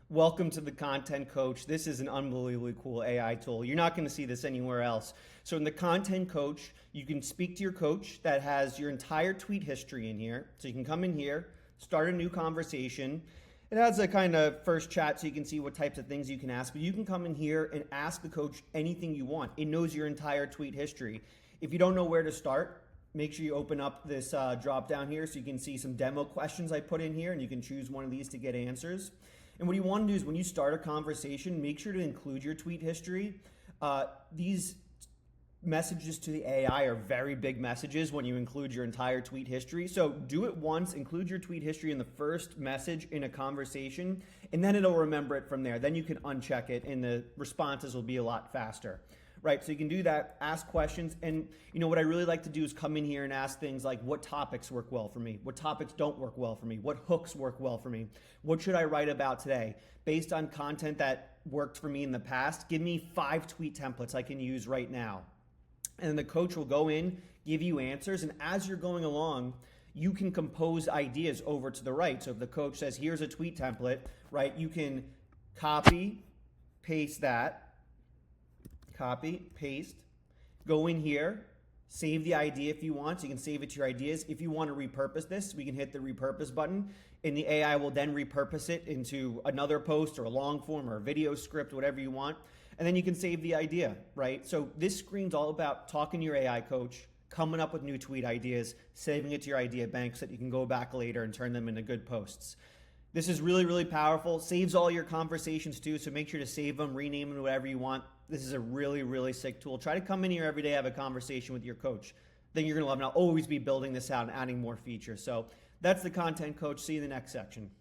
Welcome to the Content Coach. This is an unbelievably cool AI tool. You're not going to see this anywhere else. So in the Content Coach, you can speak to your coach that has your entire tweet history in here. So you can come in here, start a new conversation. It has a kind of first chat so you can see what types of things you can ask, but you can come in here and ask the coach anything you want. It knows your entire tweet history. If you don't know where to start, make sure you open up this drop down here so you can see some demo questions I put in here, and you can choose one of these to get answers. And what you want to do is when you start a conversation, make sure to include your tweet history. These messages to the AI are very big messages when you include your entire tweet history. So do it once, include your tweet history in the first message in a conversation, and then it'll remember it from there. Then you can uncheck it and the responses will be a lot faster. Right, so you can do that, ask questions, and what I really like to do is come in here and ask things like, what topics work well for me? What topics don't work well for me? What hooks work well for me? What should I write about today? Based on content that worked for me in the past, give me 5 tweet templates I can use right now. And then the coach will go in, give you answers, and as you're going along, you can compose ideas over to the right. So if the coach says, here's a tweet template, right, you can copy, paste that, copy, paste, go in here, save the idea if you want. So you can save it to your ideas. If you want to repurpose this, we can hit the repurpose button and the AI will then repurpose it into another post or a long form or a video script, whatever you want. And then you can save the idea, right? So this screen's all about talking to your AI coach, coming up with new tweet ideas, saving it to your idea bank so that you can go back later and turn them into good posts. This is really, really powerful. Saves all your conversations too, so make sure to save them, rename them, whatever you want. This is a really, really sick tool. Try to come in here every day, have a conversation with your coach. Then you're going to love it. And I'll always be building this out and adding more features. So that's the Content Coach. See you in the next section.